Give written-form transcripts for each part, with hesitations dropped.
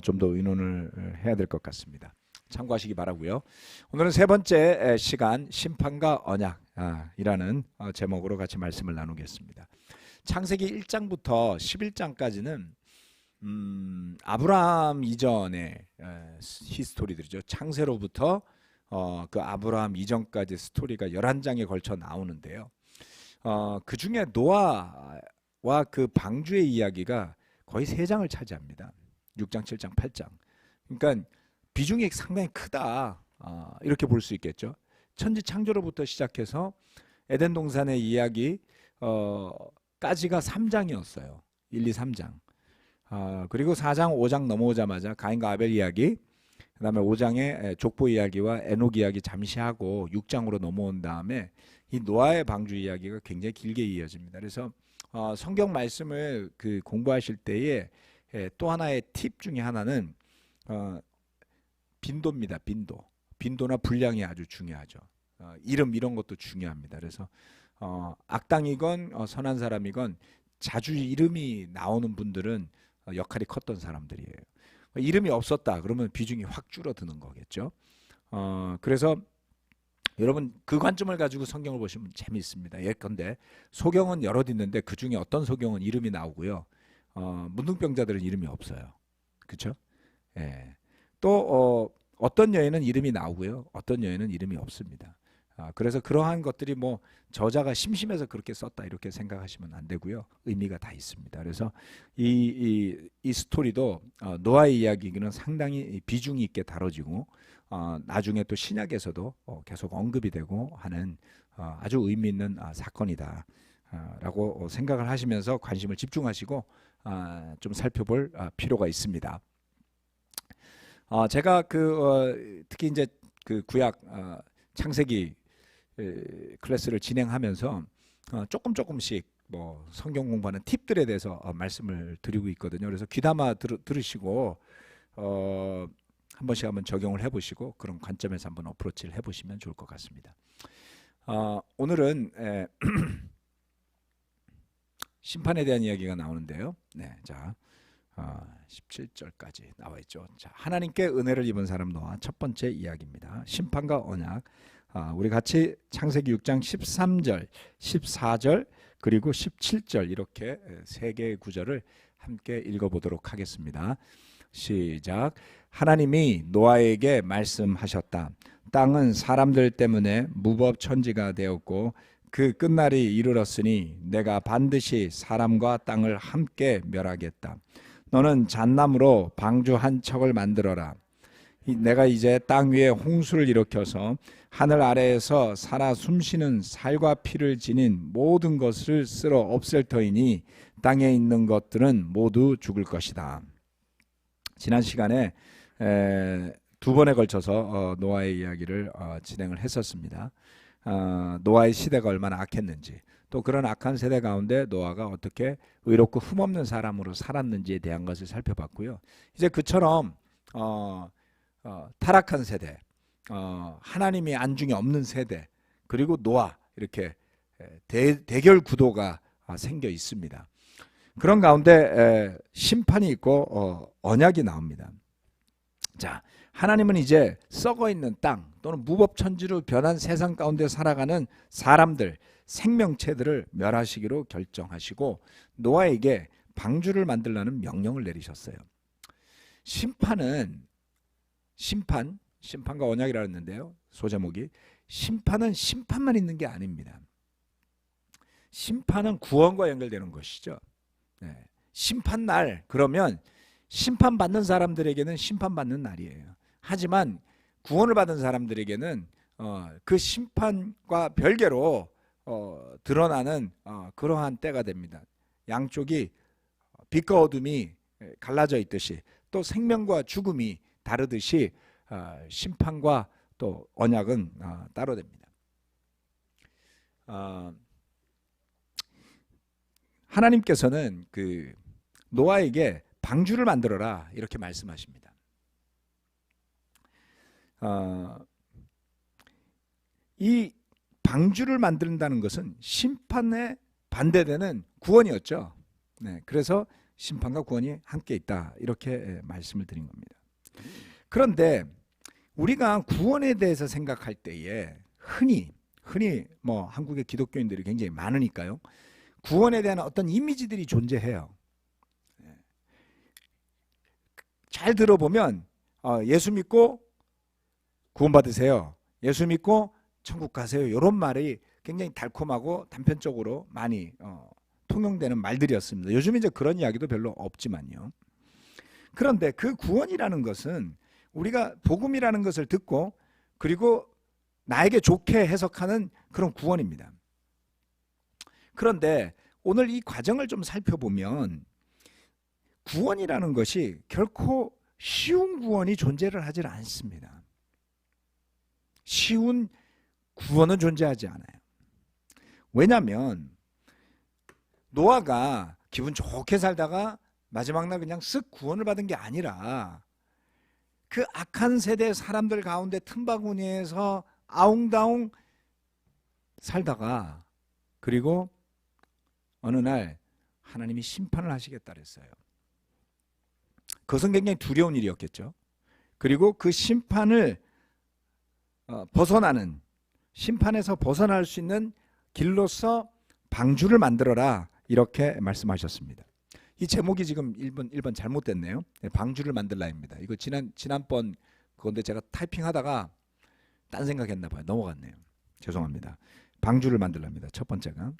좀 더 의논을 해야 될 것 같습니다. 참고하시기 바라고요. 오늘은 세 번째 시간 심판과 언약이라는 제목으로 같이 말씀을 나누겠습니다. 창세기 1장부터 11장까지는 아브라함 이전의 히스토리들이죠. 창세로부터 그 아브라함 이전까지 스토리가 11장에 걸쳐 나오는데요. 그 중에 노아와 그 방주의 이야기가 거의 3장을 차지합니다. 6장, 7장, 8장. 그러니까 비중이 상당히 크다, 이렇게 볼 수 있겠죠. 천지 창조로부터 시작해서 에덴 동산의 이야기 까지가 3장이었어요. 1, 2, 3장. 그리고 4장, 5장 넘어오자마자 가인과 아벨 이야기, 그 다음에 5장의 족보 이야기와 에녹 이야기 잠시 하고 6장으로 넘어온 다음에 이 노아의 방주 이야기가 굉장히 길게 이어집니다. 그래서 성경 말씀을 공부하실 때에 또 하나의 팁 중에 하나는 빈도입니다. 빈도나 분량이 아주 중요하죠. 이름 이런 것도 중요합니다. 그래서 악당이건 선한 사람이건 자주 이름이 나오는 분들은 역할이 컸던 사람들이에요. 이름이 없었다 그러면 비중이 확 줄어드는 거겠죠. 그래서 여러분 그 관점을 가지고 성경을 보시면 재미있습니다. 예컨대 소경은 여럿 있는데 그 중에 어떤 소경은 이름이 나오고요, 문둥병자들은 이름이 없어요. 그렇죠? 예. 또 어떤 여인은 이름이 나오고요, 어떤 여인은 이름이 없습니다. 그래서 그러한 것들이 뭐 저자가 심심해서 그렇게 썼다 이렇게 생각하시면 안 되고요, 의미가 다 있습니다. 그래서 이 스토리도 노아의 이야기는 상당히 비중이 있게 다뤄지고 나중에 또 신약에서도 계속 언급이 되고 하는 아주 의미 있는 사건이다 라고 생각을 하시면서 관심을 집중하시고 좀 살펴볼 필요가 있습니다. 제가 특히 이제 그 구약 창세기 클래스를 진행하면서 조금씩 뭐 성경 공부하는 팁들에 대해서 말씀을 드리고 있거든요. 그래서 귀담아 들으시고 한 번씩 한번 적용을 해보시고 그런 관점에서 한번 어프로치를 해보시면 좋을 것 같습니다. 오늘은 심판에 대한 이야기가 나오는데요. 네, 자 17절까지 나와 있죠. 자, 하나님께 은혜를 입은 사람 노아 첫 번째 이야기입니다. 심판과 언약. 우리 같이 창세기 6장 13절, 14절 그리고 17절 이렇게 세 개의 구절을 함께 읽어보도록 하겠습니다. 시작. 하나님이 노아에게 말씀하셨다. 땅은 사람들 때문에 무법천지가 되었고 그 끝날이 이르렀으니 내가 반드시 사람과 땅을 함께 멸하겠다. 너는 잣나무로 방주 한 척을 만들어라. 내가 이제 땅 위에 홍수를 일으켜서 하늘 아래에서 살아 숨쉬는 살과 피를 지닌 모든 것을 쓸어 없앨 터이니 땅에 있는 것들은 모두 죽을 것이다. 지난 시간에 두 번에 걸쳐서 노아의 이야기를 진행을 했었습니다. 노아의 시대가 얼마나 악했는지, 또 그런 악한 세대 가운데 노아가 어떻게 의롭고 흠없는 사람으로 살았는지에 대한 것을 살펴봤고요. 이제 그처럼 타락한 세대, 하나님이 안중에 없는 세대, 그리고 노아 이렇게 대결 구도가 생겨 있습니다. 그런 가운데 심판이 있고 언약이 나옵니다. 자, 하나님은 이제 썩어 있는 땅 또는 무법천지로 변한 세상 가운데 살아가는 사람들, 생명체들을 멸하시기로 결정하시고 노아에게 방주를 만들라는 명령을 내리셨어요. 심판과 언약이라 했는데요. 소제목이 심판은 심판만 있는 게 아닙니다. 심판은 구원과 연결되는 것이죠. 네. 심판날 그러면 심판받는 사람들에게는 심판받는 날이에요. 하지만 구원을 받은 사람들에게는 그 심판과 별개로 드러나는 그러한 때가 됩니다. 양쪽이 빛과 어둠이 갈라져 있듯이 또 생명과 죽음이 다르듯이 심판과 또 언약은 따로 됩니다. 하나님께서는 그 노아에게 방주를 만들어라 이렇게 말씀하십니다. 이 방주를 만든다는 것은 심판에 반대되는 구원이었죠. 네, 그래서 심판과 구원이 함께 있다. 이렇게 말씀을 드린 겁니다. 그런데 우리가 구원에 대해서 생각할 때에 흔히 뭐 한국의 기독교인들이 굉장히 많으니까요. 구원에 대한 어떤 이미지들이 존재해요. 잘 들어보면 예수 믿고 구원받으세요. 예수 믿고 천국 가세요. 이런 말이 굉장히 달콤하고 단편적으로 많이 통용되는 말들이었습니다. 요즘 이제 그런 이야기도 별로 없지만요. 그런데 그 구원이라는 것은 우리가 복음이라는 것을 듣고 그리고 나에게 좋게 해석하는 그런 구원입니다. 그런데 오늘 이 과정을 좀 살펴보면 구원이라는 것이 결코 쉬운 구원이 존재를 하질 않습니다. 쉬운 구원은 존재하지 않아요. 왜냐하면 노아가 기분 좋게 살다가 마지막 날 그냥 쓱 구원을 받은 게 아니라 그 악한 세대 사람들 가운데 틈바구니에서 아웅다웅 살다가 그리고 어느 날 하나님이 심판을 하시겠다 그랬어요. 그것은 굉장히 두려운 일이었겠죠. 그리고 그 심판을 벗어나는, 심판에서 벗어날 수 있는 길로서 방주를 만들어라 이렇게 말씀하셨습니다. 이 제목이 지금 1번 잘못됐네요. 방주를 만들라입니다. 이거 지난번 그건데 제가 타이핑하다가 딴 생각했나 봐요. 넘어갔네요. 죄송합니다. 방주를 만들랍니다. 첫 번째가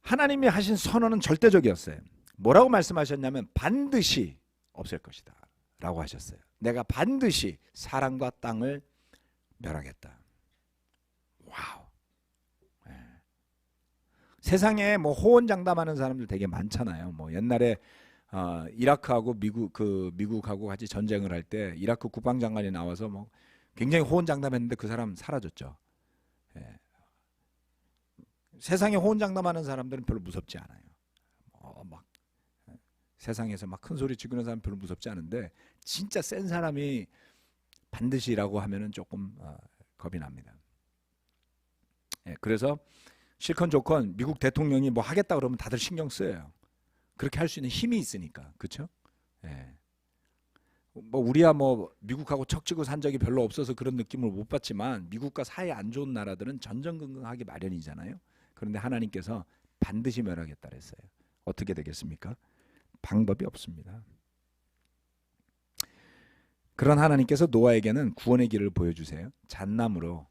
하나님이 하신 선언은 절대적이었어요. 뭐라고 말씀하셨냐면 반드시 없앨 것이다 라고 하셨어요. 내가 반드시 사람과 땅을 멸하겠다. 와우. 네. 세상에 뭐 호언장담하는 사람들 되게 많잖아요. 뭐 옛날에 이라크하고 미국하고 같이 전쟁을 할 때 이라크 국방장관이 나와서 뭐 굉장히 호언장담했는데 그 사람 사라졌죠. 네. 세상에 호언장담하는 사람들은 별로 무섭지 않아요. 막 세상에서 막 큰 소리 치고 있는 사람 별로 무섭지 않은데 진짜 센 사람이 반드시라고 하면은 조금 겁이 납니다. 예, 그래서 실컷 좋건 미국 대통령이 뭐 하겠다 그러면 다들 신경 쓰여요. 그렇게 할 수 있는 힘이 있으니까. 그렇죠? 예. 뭐 우리야 뭐 미국하고 척지고 산 적이 별로 없어서 그런 느낌을 못 받지만 미국과 사이 안 좋은 나라들은 전전긍긍하기 마련이잖아요. 그런데 하나님께서 반드시 멸하겠다 그랬어요. 어떻게 되겠습니까? 방법이 없습니다. 그런 하나님께서 노아에게는 구원의 길을 보여주세요. 잣나무로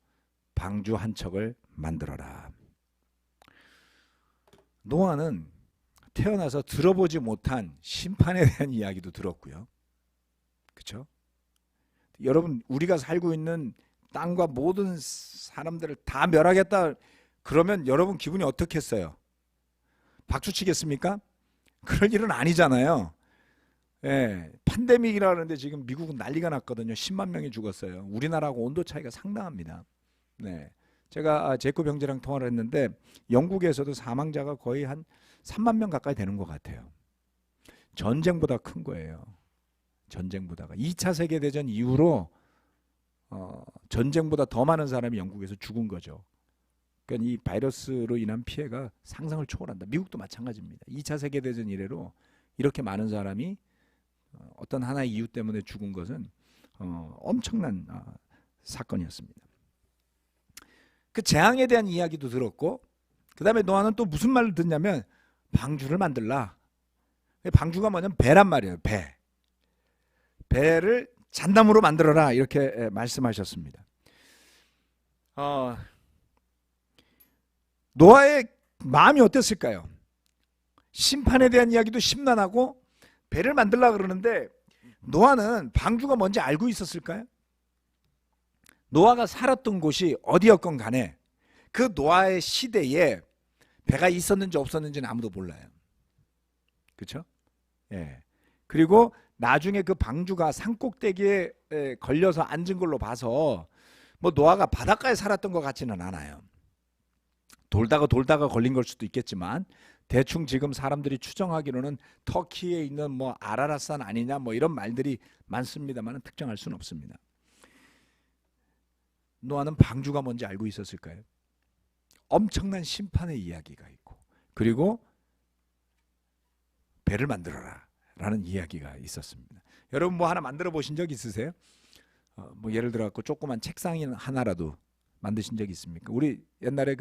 방주 한 척을 만들어라. 노아는 태어나서 들어보지 못한 심판에 대한 이야기도 들었고요. 그렇죠? 여러분 우리가 살고 있는 땅과 모든 사람들을 다 멸하겠다 그러면 여러분 기분이 어떻겠어요? 박수 치겠습니까? 그럴 일은 아니잖아요. 예, 팬데믹이라 하는데 지금 미국은 난리가 났거든요. 10만 명이 죽었어요. 우리나라하고 온도 차이가 상당합니다. 네, 제가 제이콥 형제랑 통화를 했는데 영국에서도 사망자가 거의 한 3만 명 가까이 되는 것 같아요. 전쟁보다 큰 거예요. 전쟁보다가 2차 세계대전 이후로 전쟁보다 더 많은 사람이 영국에서 죽은 거죠. 그러니까 이 바이러스로 인한 피해가 상상을 초월한다. 미국도 마찬가지입니다. 2차 세계대전 이래로 이렇게 많은 사람이 어떤 하나의 이유 때문에 죽은 것은 엄청난 사건이었습니다. 그 재앙에 대한 이야기도 들었고 그 다음에 노아는 또 무슨 말을 듣냐면 방주를 만들라. 방주가 뭐냐면 배란 말이에요. 배를 잣나무로 만들어라 이렇게 말씀하셨습니다. 노아의 마음이 어땠을까요? 심판에 대한 이야기도 심란하고 배를 만들려고 그러는데 노아는 방주가 뭔지 알고 있었을까요? 노아가 살았던 곳이 어디였건 간에 그 노아의 시대에 배가 있었는지 없었는지는 아무도 몰라요. 그렇죠? 예. 그리고 나중에 그 방주가 산꼭대기에 걸려서 앉은 걸로 봐서 뭐 노아가 바닷가에 살았던 것 같지는 않아요. 돌다가 걸린 걸 수도 있겠지만 대충 지금 사람들이 추정하기로는 터키에 있는 뭐 아라랏산 아니냐 뭐 이런 말들이 많습니다만 특정할 수는 없습니다. 노아는 방주가 뭔지 알고 있었을까요? 엄청난 심판의 이야기가 있고 그리고 배를 만들어라 라는 이야기가 있었습니다. 여러분 뭐 하나 만들어 보신 적 있으세요? 뭐 예를 들어 갖고 조그만 책상 하나라도 만드신 적 있습니까? 우리 옛날에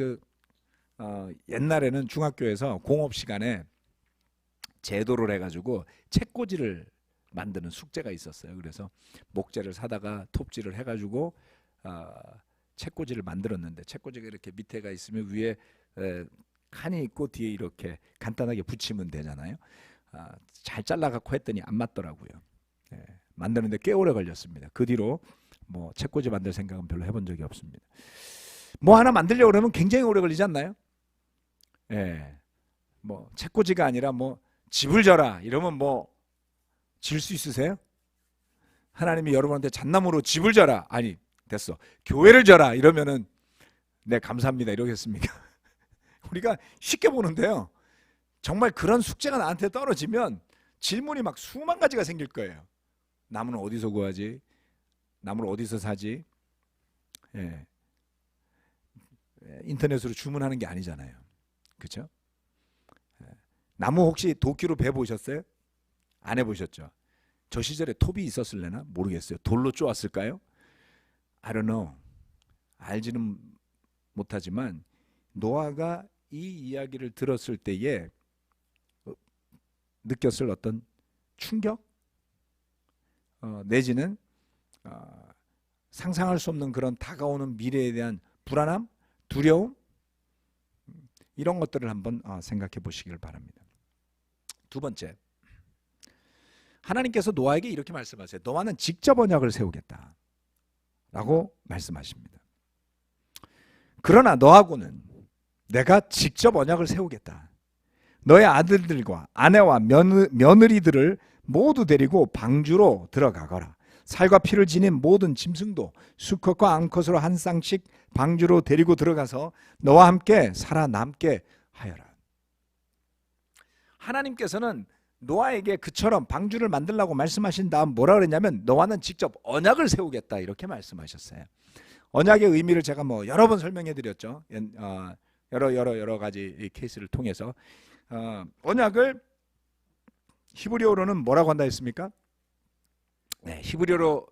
옛날에는 중학교에서 공업 시간에 제도를 해가지고 책꽂이를 만드는 숙제가 있었어요. 그래서 목재를 사다가 톱질을 해가지고 책꽂이를 만들었는데, 책꽂이가 이렇게 밑에가 있으면 위에 칸이 있고 뒤에 이렇게 간단하게 붙이면 되잖아요. 잘 잘라갖고 했더니 안 맞더라고요. 만드는데 꽤 오래 걸렸습니다. 그 뒤로 뭐 책꽂이 만들 생각은 별로 해본 적이 없습니다. 뭐 하나 만들려고 그러면 굉장히 오래 걸리지 않나요? 뭐 책꽂이가 아니라 뭐 집을 져라 이러면 뭐 질 수 있으세요? 하나님이 여러분한테 잣나무로 집을 져라, 아니 됐어 교회를 져라 이러면은 네 감사합니다 이러겠습니까? 우리가 쉽게 보는데요, 정말 그런 숙제가 나한테 떨어지면 질문이 막 수만 가지가 생길 거예요. 나무는 어디서 구하지? 나무를 어디서 사지? 인터넷으로 주문하는 게 아니잖아요. 그렇죠? 나무 혹시 도끼로 베 보셨어요? 안 해보셨죠? 저 시절에 톱이 있었을래나? 모르겠어요. 돌로 쪼았을까요? I don't know. 알지는 못하지만 노아가 이 이야기를 들었을 때에 느꼈을 어떤 충격? 내지는 상상할 수 없는 그런 다가오는 미래에 대한 불안함? 두려움? 이런 것들을 한번 생각해 보시길 바랍니다. 두 번째, 하나님께서 노아에게 이렇게 말씀하세요. 너와는 직접 언약을 세우겠다 라고 말씀하십니다. 그러나 너하고는 내가 직접 언약을 세우겠다. 너의 아들들과 아내와 며느리들을 모두 데리고 방주로 들어가거라. 살과 피를 지닌 모든 짐승도 수컷과 암컷으로 한 쌍씩 방주로 데리고 들어가서 너와 함께 살아남게 하여라. 하나님께서는 노아에게 그처럼 방주를 만들라고 말씀하신 다음 뭐라 그랬냐면 너와는 직접 언약을 세우겠다 이렇게 말씀하셨어요. 언약의 의미를 제가 뭐 여러 번 설명해 드렸죠. 여러 가지 케이스를 통해서 언약을 히브리어로는 뭐라고 한다 했습니까? 히브리어로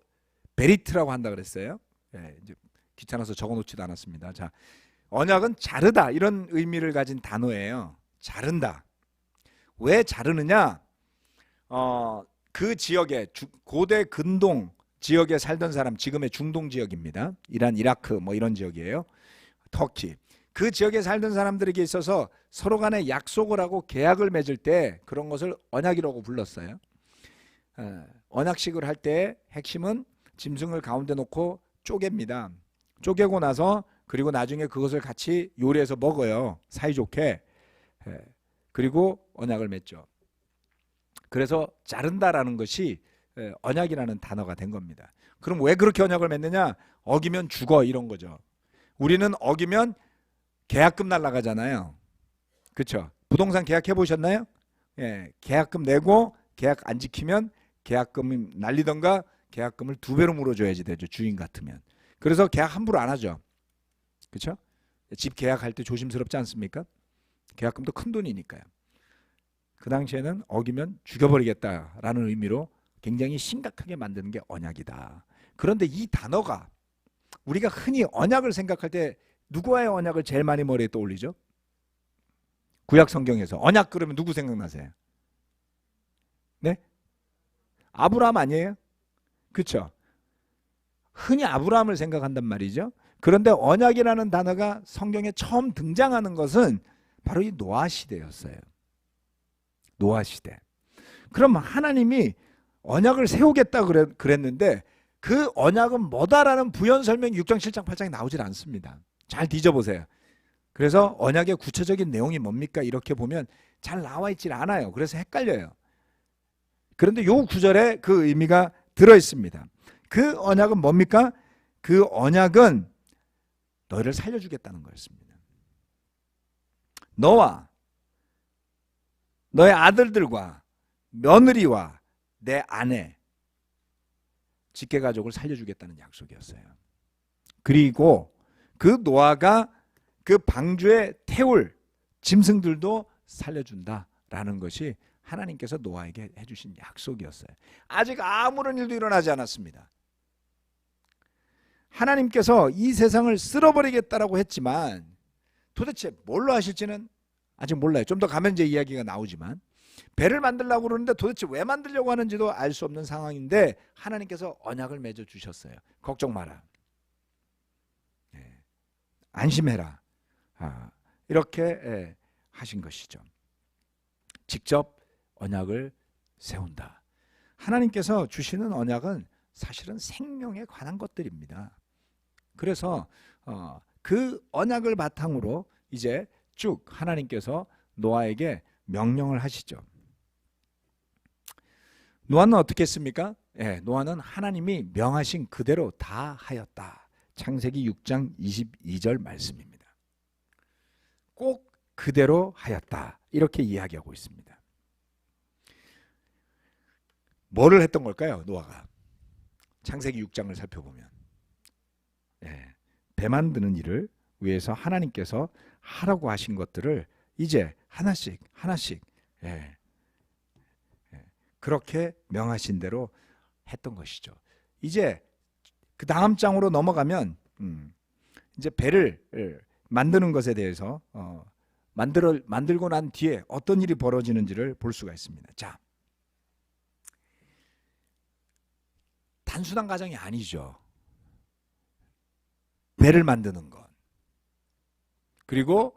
베리트라고 한다 그랬어요. 이제 귀찮아서 적어놓지도 않았습니다. 자, 언약은 자르다 이런 의미를 가진 단어예요. 자른다. 왜 자르느냐? 그 지역에 고대 근동 지역에 살던 사람, 지금의 중동 지역입니다. 이란, 이라크 뭐 이런 지역이에요. 터키. 그 지역에 살던 사람들에게 있어서 서로 간에 약속을 하고 계약을 맺을 때 그런 것을 언약이라고 불렀어요. 언약식을 할 때 핵심은 짐승을 가운데 놓고 쪼갭니다. 쪼개고 나서 그리고 나중에 그것을 같이 요리해서 먹어요. 사이좋게. 그리고 언약을 맺죠. 그래서 자른다라는 것이 언약이라는 단어가 된 겁니다. 그럼 왜 그렇게 언약을 맺느냐? 어기면 죽어 이런 거죠. 우리는 어기면 계약금 날라가잖아요. 그렇죠? 부동산 계약해 보셨나요? 계약금 내고 계약 안 지키면 계약금이 날리던가 계약금을 2배로 물어줘야지 되죠. 주인 같으면. 그래서 계약 함부로 안 하죠. 그렇죠? 집 계약할 때 조심스럽지 않습니까? 계약금도 큰 돈이니까요. 그 당시에는 어기면 죽여버리겠다라는 의미로 굉장히 심각하게 만드는 게 언약이다. 그런데 이 단어가 우리가 흔히 언약을 생각할 때 누구와의 언약을 제일 많이 머리에 떠올리죠? 구약 성경에서 언약 그러면 누구 생각나세요? 네? 아브라함 아니에요? 그렇죠? 흔히 아브라함을 생각한단 말이죠. 그런데 언약이라는 단어가 성경에 처음 등장하는 것은 바로 이 노아 시대였어요. 노아 시대. 그럼 하나님이 언약을 세우겠다 그랬는데 그 언약은 뭐다라는 부연 설명이 6장, 7장, 8장에 나오질 않습니다. 잘 뒤져보세요. 그래서 언약의 구체적인 내용이 뭡니까? 이렇게 보면 잘 나와 있질 않아요. 그래서 헷갈려요. 그런데 요 구절에 그 의미가 들어있습니다. 그 언약은 뭡니까? 그 언약은 너희를 살려주겠다는 거였습니다. 너와 너의 아들들과 며느리와 내 아내 직계가족을 살려주겠다는 약속이었어요. 그리고 그 노아가 그 방주에 태울 짐승들도 살려준다라는 것이 하나님께서 노아에게 해주신 약속이었어요. 아직 아무런 일도 일어나지 않았습니다. 하나님께서 이 세상을 쓸어버리겠다라고 했지만 도대체 뭘로 하실지는 아직 몰라요. 좀 더 가면 이제 이야기가 나오지만 배를 만들려고 그러는데 도대체 왜 만들려고 하는지도 알 수 없는 상황인데 하나님께서 언약을 맺어 주셨어요. 걱정 마라. 안심해라. 이렇게 하신 것이죠. 직접 언약을 세운다. 하나님께서 주시는 언약은 사실은 생명에 관한 것들입니다. 그래서 그 언약을 바탕으로 이제 쭉 하나님께서 노아에게 명령을 하시죠. 노아는 어떻게 했습니까? 노아는 하나님이 명하신 그대로 다 하였다. 창세기 6장 22절 말씀입니다. 꼭 그대로 하였다. 이렇게 이야기하고 있습니다. 뭐를 했던 걸까요? 노아가. 창세기 6장을 살펴보면 배 만드는 일을 위해서 하나님께서 하라고 하신 것들을 이제 하나씩 그렇게 명하신 대로 했던 것이죠. 이제 그 다음 장으로 넘어가면 이제 배를 만드는 것에 대해서 만들고 난 뒤에 어떤 일이 벌어지는지를 볼 수가 있습니다. 자, 단순한 과정이 아니죠. 배를 만드는 것, 그리고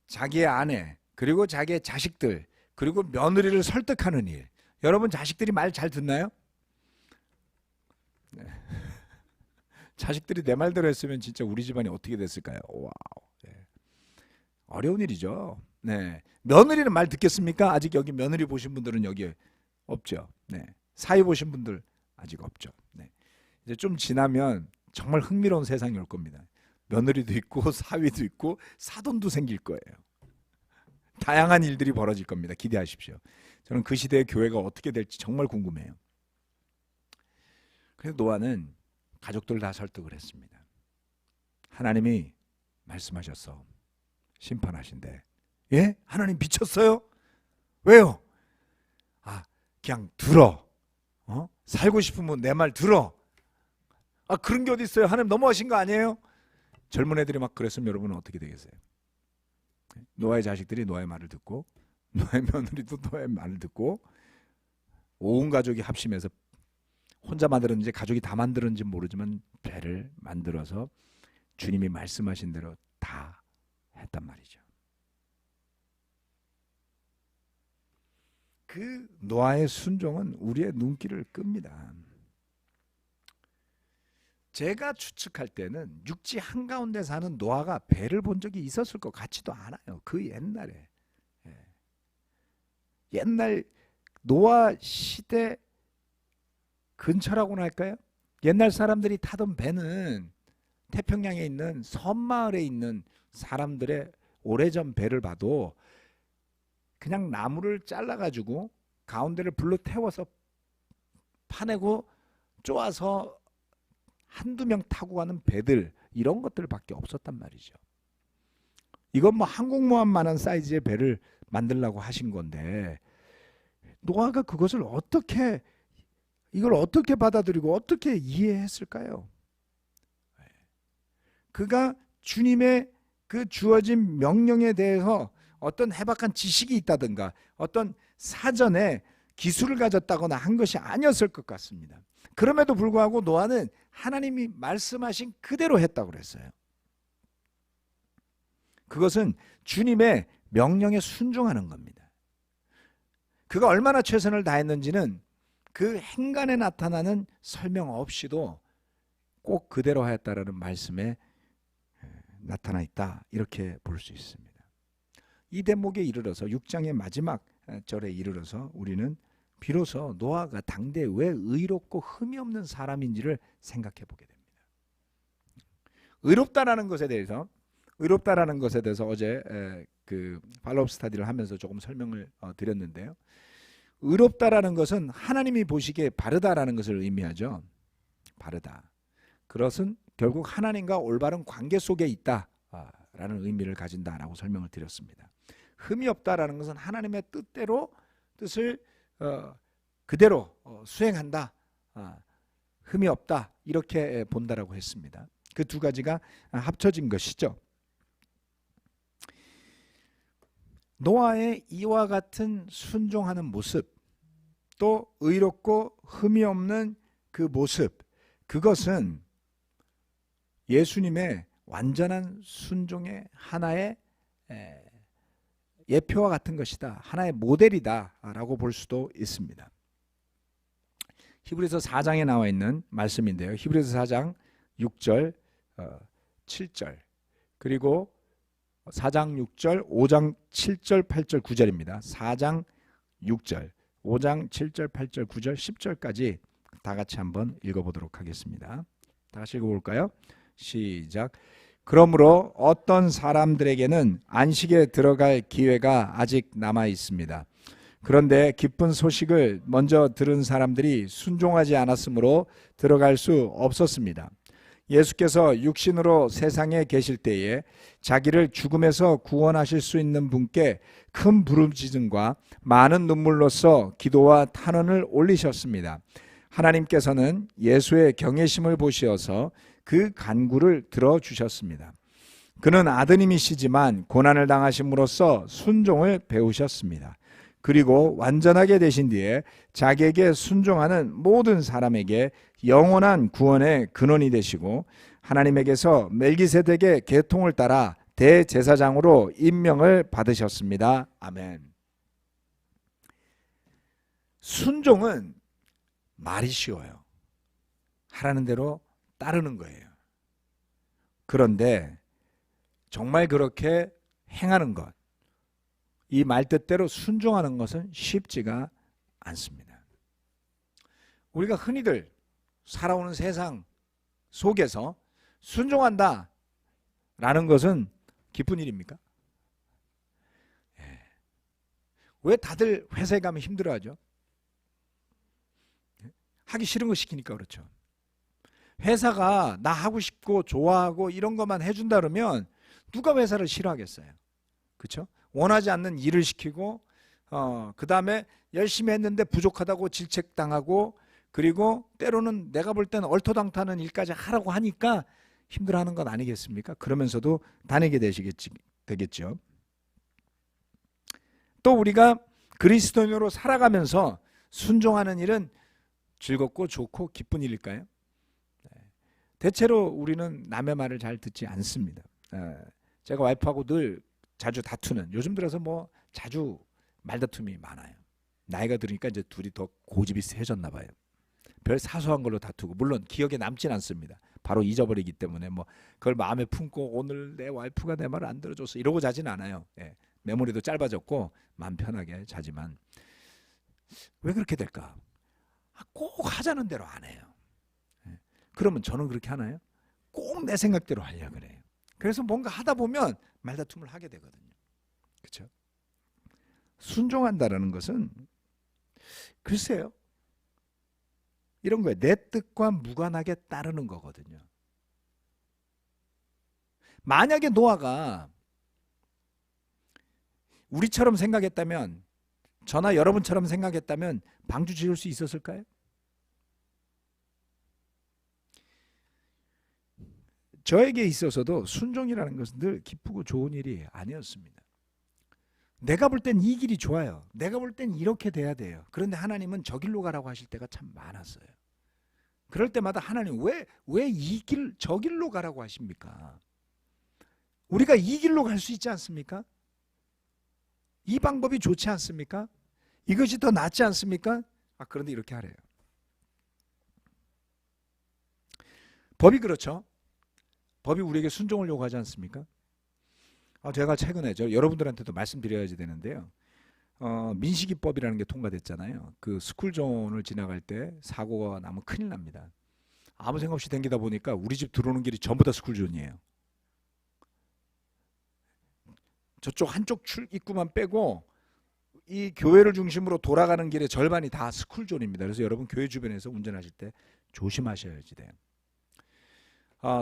자기의 아내, 그리고 자기의 자식들, 그리고 며느리를 설득하는 일. 여러분 자식들이 말 잘 듣나요? 네. 자식들이 내 말대로 했으면 진짜 우리 집안이 어떻게 됐을까요? 와우. 어려운 일이죠. 며느리는 말 듣겠습니까? 아직 여기 며느리 보신 분들은 여기 없죠. 사위 보신 분들 아직 없죠. 이제 좀 지나면 정말 흥미로운 세상이 올 겁니다. 며느리도 있고 사위도 있고 사돈도 생길 거예요. 다양한 일들이 벌어질 겁니다. 기대하십시오. 저는 그 시대의 교회가 어떻게 될지 정말 궁금해요. 그래서 노아는 가족들 다 설득을 했습니다. 하나님이 말씀하셨어. 심판하신대. 예? 하나님 미쳤어요? 왜요? 그냥 들어. 살고 싶으면 내 말 들어. 그런 게 어디 있어요? 하나님 너무하신 거 아니에요? 젊은 애들이 막 그랬으면 여러분은 어떻게 되겠어요? 노아의 자식들이 노아의 말을 듣고 노아의 며느리도 노아의 말을 듣고 온 가족이 합심해서 혼자 만들었는지 가족이 다 만들었는지 모르지만 배를 만들어서 주님이 말씀하신 대로 다 했단 말이죠. 그 노아의 순종은 우리의 눈길을 끕니다. 제가 추측할 때는 육지 한가운데 사는 노아가 배를 본 적이 있었을 것 같지도 않아요. 그 옛날에. 옛날 노아 시대 근처라고나 할까요? 옛날 사람들이 타던 배는 태평양에 있는 섬마을에 있는 사람들의 오래전 배를 봐도 그냥 나무를 잘라가지고 가운데를 불로 태워서 파내고 쪼아서 한두 명 타고 가는 배들, 이런 것들밖에 없었단 말이죠. 이건 뭐 항공모함만한 사이즈의 배를 만들려고 하신 건데 노아가 그것을 이걸 어떻게 받아들이고 어떻게 이해했을까요? 그가 주님의 그 주어진 명령에 대해서 어떤 해박한 지식이 있다든가 어떤 사전에 기술을 가졌다거나 한 것이 아니었을 것 같습니다. 그럼에도 불구하고 노아는 하나님이 말씀하신 그대로 했다고 그랬어요. 그것은 주님의 명령에 순종하는 겁니다. 그가 얼마나 최선을 다했는지는 그 행간에 나타나는 설명 없이도 꼭 그대로 하였다라는 말씀에 나타나 있다, 이렇게 볼 수 있습니다. 이 대목에 이르러서 6장의 마지막 절에 이르러서 우리는 비로소 노아가 당대 왜 의롭고 흠이 없는 사람인지를 생각해 보게 됩니다. 의롭다라는 것에 대해서 어제 그 팔로업 스타디를 하면서 조금 설명을 드렸는데요. 의롭다라는 것은 하나님이 보시기에 바르다라는 것을 의미하죠. 바르다. 그것은 결국 하나님과 올바른 관계 속에 있다라는 의미를 가진다라고 설명을 드렸습니다. 흠이 없다라는 것은 하나님의 뜻대로 뜻을 그대로 수행한다, 흠이 없다, 이렇게 본다라고 했습니다. 그 두 가지가 합쳐진 것이죠. 노아의 이와 같은 순종하는 모습, 또 의롭고 흠이 없는 그 모습, 그것은 예수님의 완전한 순종의 하나의 예표와 같은 것이다, 하나의 모델이다 라고 볼 수도 있습니다. 히브리서 4장에 나와 있는 말씀인데요, 히브리서 4장 6절 7절 그리고 4장 6절 5장 7절 8절 9절입니다. 4장 6절 5장 7절 8절 9절 10절까지 다 같이 한번 읽어보도록 하겠습니다. 다 같이 읽어볼까요? 시작. 그러므로 어떤 사람들에게는 안식에 들어갈 기회가 아직 남아 있습니다. 그런데 기쁜 소식을 먼저 들은 사람들이 순종하지 않았으므로 들어갈 수 없었습니다. 예수께서 육신으로 세상에 계실 때에 자기를 죽음에서 구원하실 수 있는 분께 큰 부르짖음과 많은 눈물로써 기도와 탄원을 올리셨습니다. 하나님께서는 예수의 경외심을 보시어서 그 간구를 들어주셨습니다. 그는 아드님이시지만 고난을 당하심으로써 순종을 배우셨습니다. 그리고 완전하게 되신 뒤에 자기에게 순종하는 모든 사람에게 영원한 구원의 근원이 되시고 하나님에게서 멜기세덱의 계통을 따라 대제사장으로 임명을 받으셨습니다. 아멘. 순종은 말이 쉬워요. 하라는 대로 따르는 거예요. 그런데 정말 그렇게 행하는 것, 이 말뜻대로 순종하는 것은 쉽지가 않습니다. 우리가 흔히들 살아오는 세상 속에서 순종한다 라는 것은 기쁜 일입니까? 왜 다들 회사에 가면 힘들어하죠? 하기 싫은 거 시키니까 그렇죠. 회사가 나 하고 싶고 좋아하고 이런 것만 해준다 그러면 누가 회사를 싫어하겠어요? 그렇죠? 원하지 않는 일을 시키고 그 다음에 열심히 했는데 부족하다고 질책당하고, 그리고 때로는 내가 볼 때는 얼토당토하는 일까지 하라고 하니까 힘들어하는 건 아니겠습니까? 그러면서도 다니게 되겠죠. 또 우리가 그리스도인으로 살아가면서 순종하는 일은 즐겁고 좋고 기쁜 일일까요? 대체로 우리는 남의 말을 잘 듣지 않습니다. 제가 와이프하고 늘 자주 다투는, 요즘 들어서 뭐 자주 말다툼이 많아요. 나이가 들으니까 이제 둘이 더 고집이 세졌나 봐요. 별 사소한 걸로 다투고, 물론 기억에 남진 않습니다. 바로 잊어버리기 때문에 뭐 그걸 마음에 품고 오늘 내 와이프가 내 말을 안 들어줬어 이러고 자진 않아요. 메모리도 짧아졌고 마음 편하게 자지만 왜 그렇게 될까? 꼭 하자는 대로 안 해요. 그러면 저는 그렇게 하나요? 꼭 내 생각대로 하려고 그래요. 그래서 뭔가 하다 보면 말다툼을 하게 되거든요. 그렇죠? 순종한다라는 것은 글쎄요, 이런 거예요. 내 뜻과 무관하게 따르는 거거든요. 만약에 노아가 우리처럼 생각했다면, 저나 여러분처럼 생각했다면 방주 지을 수 있었을까요? 저에게 있어서도 순종이라는 것은 늘 기쁘고 좋은 일이 아니었습니다. 내가 볼 땐 이 길이 좋아요. 내가 볼 땐 이렇게 돼야 돼요. 그런데 하나님은 저 길로 가라고 하실 때가 참 많았어요. 그럴 때마다 하나님 왜 이 길, 저 길로 가라고 하십니까? 우리가 이 길로 갈 수 있지 않습니까? 이 방법이 좋지 않습니까? 이것이 더 낫지 않습니까? 그런데 이렇게 하래요. 법이 그렇죠. 법이 우리에게 순종을 요구하지 않습니까? 제가 최근에 여러분들한테도 말씀드려야지 되는데요. 민식이법이라는 게 통과됐잖아요. 그 스쿨존을 지나갈 때 사고가 나면 큰일 납니다. 아무 생각 없이 댕기다 보니까 우리 집 들어오는 길이 전부 다 스쿨존이에요. 저쪽 한쪽 출입구만 빼고 이 교회를 중심으로 돌아가는 길의 절반이 다 스쿨존입니다. 그래서 여러분 교회 주변에서 운전하실 때 조심하셔야지 돼요.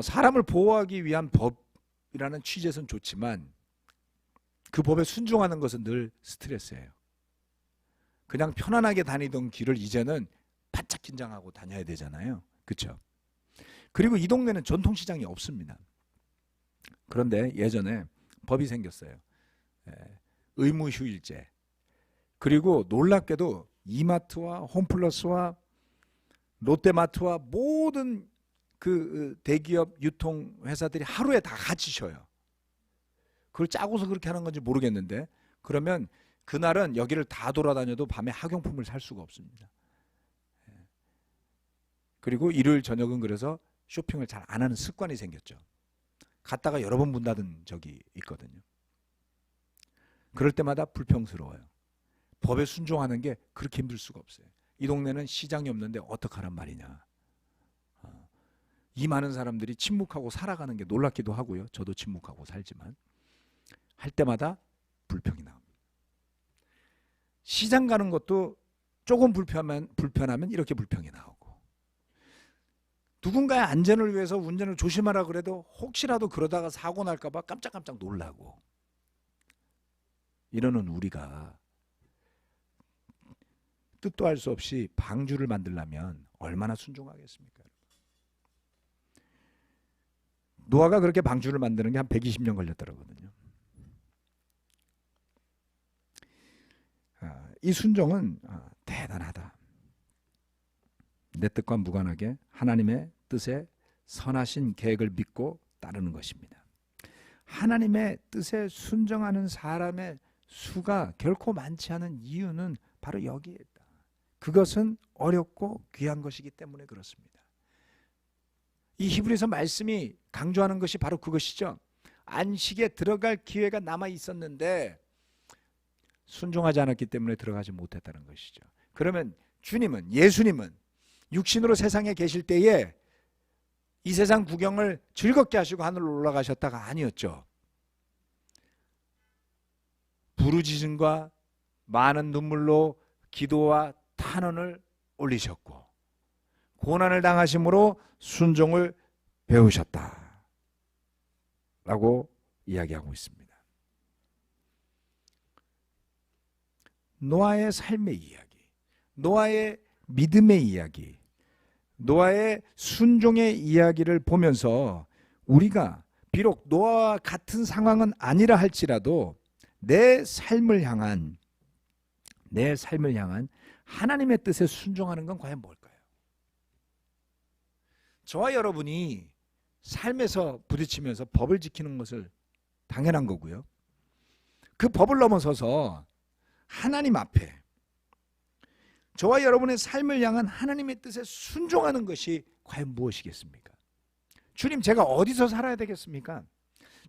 사람을 보호하기 위한 법이라는 취지에서는 좋지만 그 법에 순종하는 것은 늘 스트레스예요. 그냥 편안하게 다니던 길을 이제는 바짝 긴장하고 다녀야 되잖아요. 그렇죠? 그리고 이 동네는 전통시장이 없습니다. 그런데 예전에 법이 생겼어요. 의무휴일제. 그리고 놀랍게도 이마트와 홈플러스와 롯데마트와 모든 그 대기업 유통회사들이 하루에 다 같이 쉬어요. 그걸 짜고서 그렇게 하는 건지 모르겠는데, 그러면 그날은 여기를 다 돌아다녀도 밤에 학용품을 살 수가 없습니다. 그리고 일요일 저녁은 그래서 쇼핑을 잘 안 하는 습관이 생겼죠. 갔다가 여러 번 문 닫은 적이 있거든요. 그럴 때마다 불평스러워요. 법에 순종하는 게 그렇게 힘들 수가 없어요. 이 동네는 시장이 없는데 어떡하란 말이냐. 이 많은 사람들이 침묵하고 살아가는 게 놀랍기도 하고요. 저도 침묵하고 살지만 할 때마다 불평이 나옵니다. 시장 가는 것도 조금 불편하면 이렇게 불평이 나오고, 누군가의 안전을 위해서 운전을 조심하라 그래도 혹시라도 그러다가 사고 날까 봐 깜짝깜짝 놀라고, 이러는 우리가 뜻도 할 수 없이 방주를 만들려면 얼마나 순종하겠습니까? 노아가 그렇게 방주를 만드는 게 한 120년 걸렸더라거든요. 이 순종은 대단하다. 내 뜻과 무관하게 하나님의 뜻에 선하신 계획을 믿고 따르는 것입니다. 하나님의 뜻에 순종하는 사람의 수가 결코 많지 않은 이유는 바로 여기에 있다. 그것은 어렵고 귀한 것이기 때문에 그렇습니다. 이 히브리서 말씀이 강조하는 것이 바로 그것이죠. 안식에 들어갈 기회가 남아 있었는데 순종하지 않았기 때문에 들어가지 못했다는 것이죠. 그러면 주님은, 예수님은 육신으로 세상에 계실 때에 이 세상 구경을 즐겁게 하시고 하늘로 올라가셨다가 아니었죠. 부르짖음과 많은 눈물로 기도와 탄원을 올리셨고 고난을 당하심으로 순종을 배우셨다 라고 이야기하고 있습니다. 노아의 삶의 이야기, 노아의 믿음의 이야기, 노아의 순종의 이야기를 보면서 우리가 비록 노아와 같은 상황은 아니라 할지라도 내 삶을 향한 하나님의 뜻에 순종하는 건 과연 뭘까요? 저와 여러분이 삶에서 부딪히면서 법을 지키는 것을 당연한 거고요. 그 법을 넘어서서 하나님 앞에 저와 여러분의 삶을 향한 하나님의 뜻에 순종하는 것이 과연 무엇이겠습니까? 주님, 제가 어디서 살아야 되겠습니까?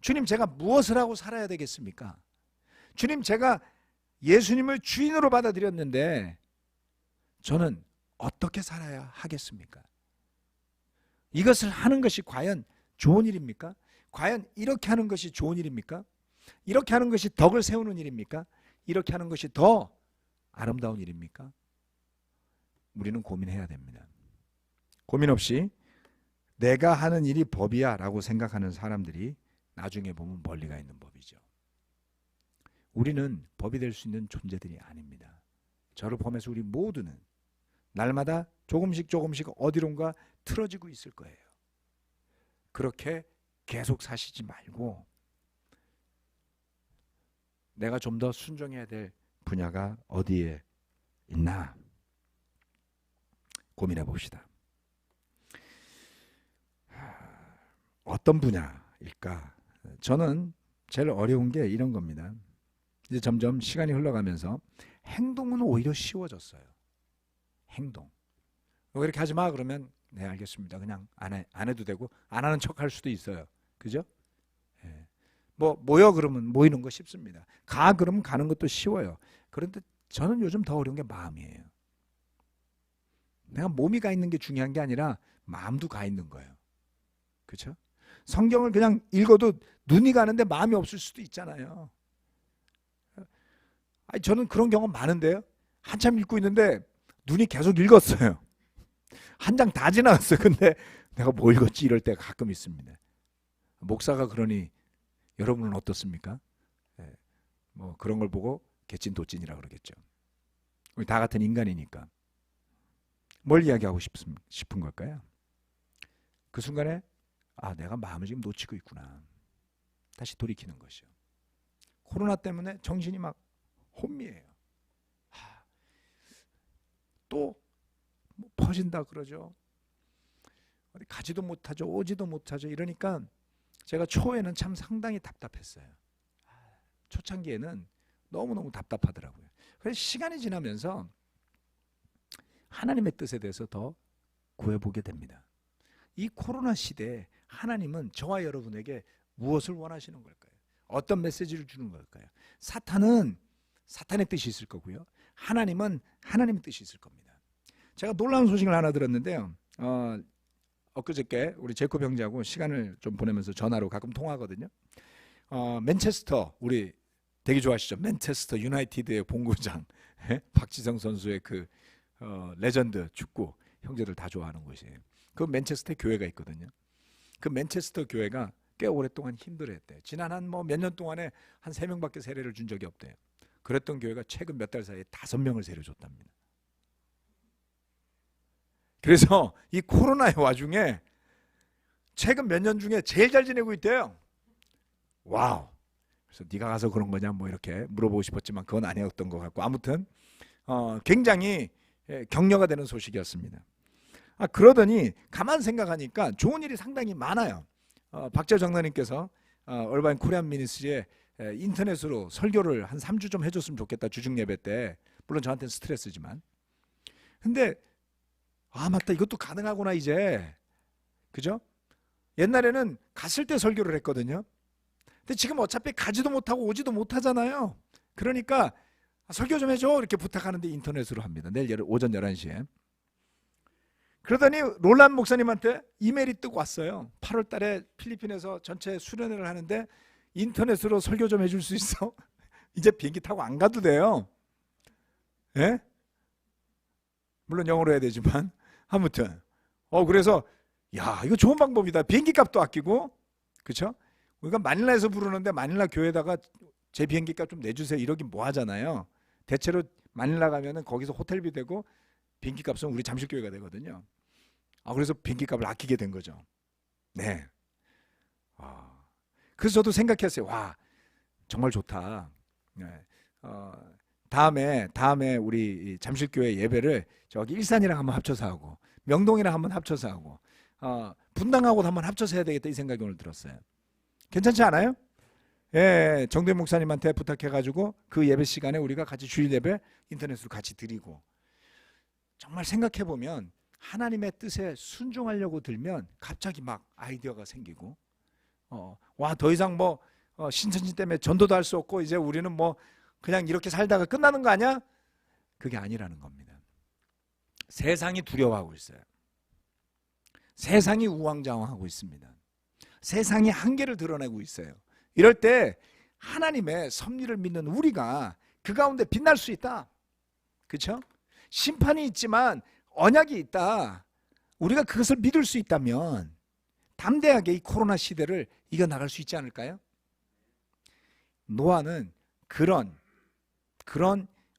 주님, 제가 무엇을 하고 살아야 되겠습니까? 주님, 제가 예수님을 주인으로 받아들였는데 저는 어떻게 살아야 하겠습니까? 이것을 하는 것이 과연 좋은 일입니까? 과연 이렇게 하는 것이 좋은 일입니까? 이렇게 하는 것이 덕을 세우는 일입니까? 이렇게 하는 것이 더 아름다운 일입니까? 우리는 고민해야 됩니다. 고민 없이 내가 하는 일이 법이야 라고 생각하는 사람들이 나중에 보면 멀리 가 있는 법이죠. 우리는 법이 될 수 있는 존재들이 아닙니다. 저를 포함해서 우리 모두는 날마다 조금씩 어디론가 틀어지고 있을 거예요. 그렇게 계속 사시지 말고 내가 좀 더 순종해야 될 분야가 어디에 있나 고민해 봅시다. 어떤 분야일까? 저는 제일 어려운 게 이런 겁니다. 이제 점점 시간이 흘러가면서 행동은 오히려 쉬워졌어요. 행동. 이렇게 하지 마 그러면 네 알겠습니다. 그냥 안 해도 되고 안 하는 척 할 수도 있어요. 그죠? 예. 뭐 모여 그러면 모이는 거 쉽습니다. 가 그러면 가는 것도 쉬워요. 그런데 저는 요즘 더 어려운 게 마음이에요. 내가 몸이 가 있는 게 중요한 게 아니라 마음도 가 있는 거예요. 그렇죠? 성경을 그냥 읽어도 눈이 가는데 마음이 없을 수도 있잖아요. 아니, 저는 그런 경험 많은데요. 한참 읽고 있는데 눈이 계속 읽었어요. 한 장 다 지나갔어요. 근데 내가 뭐 읽었지 이럴 때가 가끔 있습니다. 목사가 그러니 여러분은 어떻습니까? 뭐 그런 걸 보고 개찐도찐이라 그러겠죠. 우리 다 같은 인간이니까. 뭘 이야기하고 싶은 걸까요? 그 순간에 내가 마음을 지금 놓치고 있구나. 다시 돌이키는 것이요. 코로나 때문에 정신이 막 혼미해요. 또 뭐 퍼진다 그러죠. 어디 가지도 못하죠. 오지도 못하죠. 이러니까 제가 초에는 참 상당히 답답했어요. 초창기에는 너무너무 답답하더라고요. 그래서 시간이 지나면서 하나님의 뜻에 대해서 더 구해보게 됩니다. 이 코로나 시대에 하나님은 저와 여러분에게 무엇을 원하시는 걸까요? 어떤 메시지를 주는 걸까요? 사탄은 사탄의 뜻이 있을 거고요. 하나님은 하나님의 뜻이 있을 겁니다. 제가 놀라운 소식을 하나 들었는데요. 엊그저께 우리 제이콥 형제하고 시간을 좀 보내면서 전화로 가끔 통화하거든요. 맨체스터, 우리 되게 좋아하시죠? 맨체스터 유나이티드의 본고장 박지성 선수의 그 레전드 축구 형제들 다 좋아하는 곳이에요. 그 맨체스터 교회가 있거든요. 그 맨체스터 교회가 꽤 오랫동안 힘들어했대요. 지난 한 몇 년 동안에 한 3명밖에 세례를 준 적이 없대요. 그랬던 교회가 최근 몇 달 사이에 5명을 세례 줬답니다. 그래서 이 코로나의 와중에 최근 몇 년 중에 제일 잘 지내고 있대요. 와우. 그래서 네가 가서 그런 거냐 뭐 이렇게 물어보고 싶었지만 그건 아니었던 것 같고, 아무튼 굉장히 격려가 되는 소식이었습니다. 그러더니 가만 생각하니까 좋은 일이 상당히 많아요. 박재 장로님께서 얼바인 코리안 미니스트리에 인터넷으로 설교를 한 3주 좀 해줬으면 좋겠다, 주중 예배 때. 물론 저한테는 스트레스지만. 근데 맞다, 이것도 가능하구나 이제. 그죠? 옛날에는 갔을 때 설교를 했거든요. 근데 지금 어차피 가지도 못하고 오지도 못하잖아요. 그러니까 설교 좀 해줘 이렇게 부탁하는데 인터넷으로 합니다. 내일 오전 11시에. 그러더니 롤란 목사님한테 이메일이 뜨고 왔어요. 8월 달에 필리핀에서 전체 수련회를 하는데 인터넷으로 설교 좀 해줄 수 있어? 이제 비행기 타고 안 가도 돼요. 예? 물론 영어로 해야 되지만 아무튼 그래서 이거 좋은 방법이다. 비행기 값도 아끼고, 그렇죠? 우리가 마닐라에서 부르는데 마닐라 교회에다가 제 비행기 값 좀 내주세요 이러긴 뭐 하잖아요. 대체로 마닐라 가면은 거기서 호텔비 되고 비행기 값은 우리 잠실교회가 되거든요. 그래서 비행기 값을 아끼게 된 거죠. 네. 그래서 저도 생각했어요. 와, 정말 좋다. 네. 다음에 우리 잠실교회 예배를 저기 일산이랑 한번 합쳐서 하고 명동이랑 한번 합쳐서 하고 분당하고 한번 합쳐서 해야 되겠다 이 생각이 오늘 들었어요. 괜찮지 않아요? 예, 정대 목사님한테 부탁해가지고 그 예배 시간에 우리가 같이 주일 예배 인터넷으로 같이 드리고, 정말 생각해보면 하나님의 뜻에 순종하려고 들면 갑자기 막 아이디어가 생기고, 더 이상 신천지 때문에 전도도 할 수 없고 이제 우리는 그냥 이렇게 살다가 끝나는 거 아니야? 그게 아니라는 겁니다. 세상이 두려워하고 있어요. 세상이 우왕좌왕하고 있습니다. 세상이 한계를 드러내고 있어요. 이럴 때 하나님의 섭리를 믿는 우리가 그 가운데 빛날 수 있다. 그렇죠? 심판이 있지만 언약이 있다. 우리가 그것을 믿을 수 있다면 담대하게 이 코로나 시대를 이겨나갈 수 있지 않을까요? 노아는 그런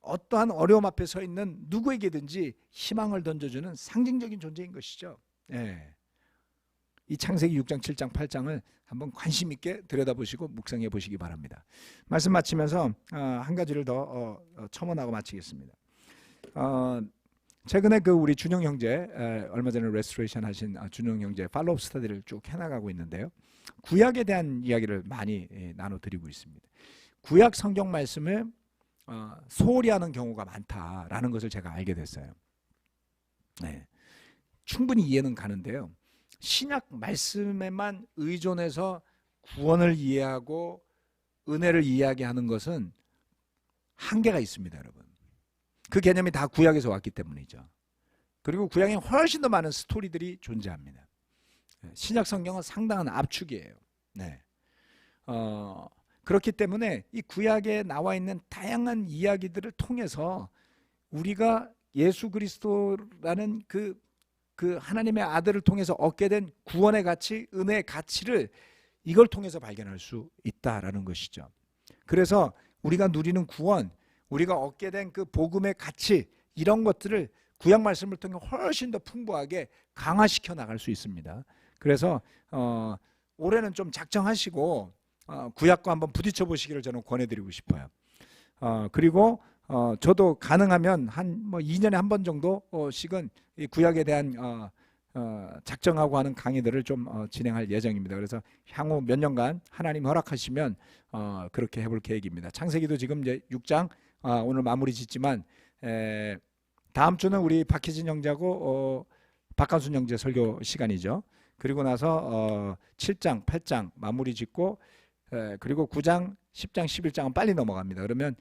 어떠한 어려움 앞에 서 있는 누구에게든지 희망을 던져주는 상징적인 존재인 것이죠. 예. 이 창세기 6장, 7장, 8장을 한번 관심 있게 들여다보시고 묵상해 보시기 바랍니다. 말씀 마치면서 한 가지를 더 첨언하고 마치겠습니다. 최근에 우리 준영 형제, 얼마 전에 레스토레이션 하신 준영 형제 팔로우 스터디를 쭉 해나가고 있는데요. 구약에 대한 이야기를 많이 나눠드리고 있습니다. 구약 성경 말씀을 소홀히 하는 경우가 많다라는 것을 제가 알게 됐어요. 네. 충분히 이해는 가는데요. 신약 말씀에만 의존해서 구원을 이해하고 은혜를 이야기하는 것은 한계가 있습니다, 여러분. 그 개념이 다 구약에서 왔기 때문이죠. 그리고 구약에 훨씬 더 많은 스토리들이 존재합니다. 신약 성경은 상당한 압축이에요. 네. 그렇기 때문에 이 구약에 나와 있는 다양한 이야기들을 통해서 우리가 예수 그리스도라는 그 하나님의 아들을 통해서 얻게 된 구원의 가치, 은혜의 가치를 이걸 통해서 발견할 수 있다라는 것이죠. 그래서 우리가 누리는 구원, 우리가 얻게 된 그 복음의 가치 이런 것들을 구약 말씀을 통해 훨씬 더 풍부하게 강화시켜 나갈 수 있습니다. 그래서 올해는 좀 작정하시고 구약과 한번 부딪혀 보시기를 저는 권해드리고 싶어요. 그리고 저도 가능하면 한 뭐 2년에 한 번 정도씩은 이 구약에 대한 작정하고 하는 강의들을 좀 진행할 예정입니다. 그래서 향후 몇 년간 하나님 허락하시면 그렇게 해볼 계획입니다. 창세기도 지금 이제 6장 오늘 마무리 짓지만 다음 주는 우리 박희진 형제하고 박한순 형제 설교 시간이죠. 그리고 나서 7장, 8장 마무리 짓고 그리고 9장, 10장, 11장은 빨리 넘어갑니다. 그러면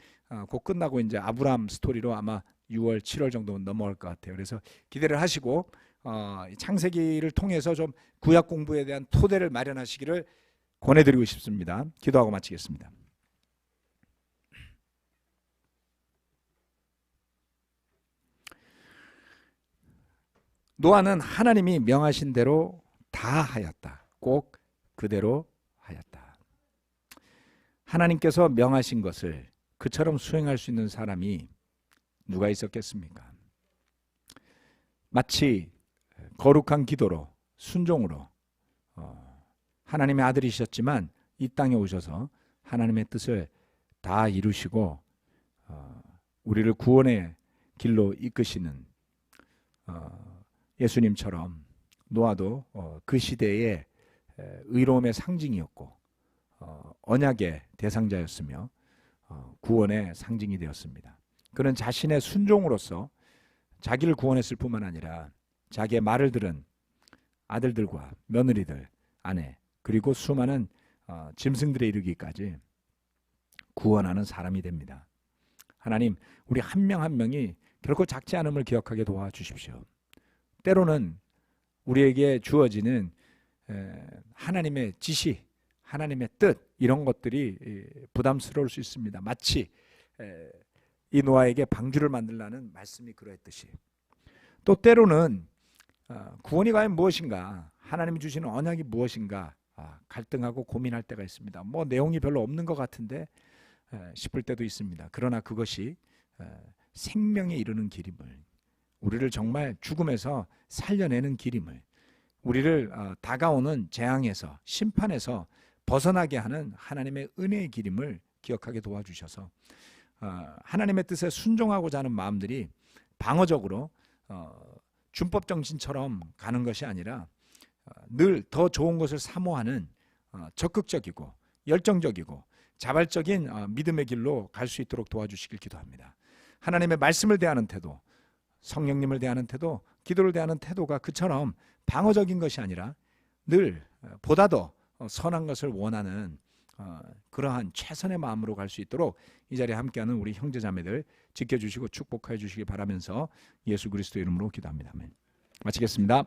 곧 끝나고 이제 아브라함 스토리로 아마 6월, 7월 정도 넘어갈 것 같아요. 그래서 기대를 하시고 창세기를 통해서 좀 구약 공부에 대한 토대를 마련하시기를 권해드리고 싶습니다. 기도하고 마치겠습니다. 노아는 하나님이 명하신 대로 다 하였다. 꼭 그대로 하였다. 하나님께서 명하신 것을 그처럼 수행할 수 있는 사람이 누가 있었겠습니까? 마치 거룩한 기도로 순종으로 하나님의 아들이셨지만 이 땅에 오셔서 하나님의 뜻을 다 이루시고 우리를 구원의 길로 이끄시는 예수님처럼 노아도 그 시대의 의로움의 상징이었고 언약의 대상자였으며 구원의 상징이 되었습니다. 그는 자신의 순종으로서 자기를 구원했을 뿐만 아니라 자기의 말을 들은 아들들과 며느리들, 아내 그리고 수많은 짐승들에 이르기까지 구원하는 사람이 됩니다. 하나님, 우리 한 명 한 명이 결코 작지 않음을 기억하게 도와주십시오. 때로는 우리에게 주어지는 하나님의 지시, 하나님의 뜻 이런 것들이 부담스러울 수 있습니다. 마치 이 노아에게 방주를 만들라는 말씀이 그러했듯이 또 때로는 구원이 과연 무엇인가, 하나님이 주시는 언약이 무엇인가 갈등하고 고민할 때가 있습니다. 뭐 내용이 별로 없는 것 같은데 싶을 때도 있습니다. 그러나 그것이 생명에 이르는 길임을, 우리를 정말 죽음에서 살려내는 길임을, 우리를 다가오는 재앙에서 심판에서 벗어나게 하는 하나님의 은혜의 길임을 기억하게 도와주셔서 하나님의 뜻에 순종하고자 하는 마음들이 방어적으로 준법 정신처럼 가는 것이 아니라 늘 더 좋은 것을 사모하는 적극적이고 열정적이고 자발적인 믿음의 길로 갈 수 있도록 도와주시길 기도합니다. 하나님의 말씀을 대하는 태도, 성령님을 대하는 태도, 기도를 대하는 태도가 그처럼 방어적인 것이 아니라 늘 보다 더 선한 것을 원하는 그러한 최선의 마음으로 갈 수 있도록 이 자리에 함께하는 우리 형제자매들 지켜주시고 축복해 주시기 바라면서 예수 그리스도 이름으로 기도합니다. 아멘. 마치겠습니다.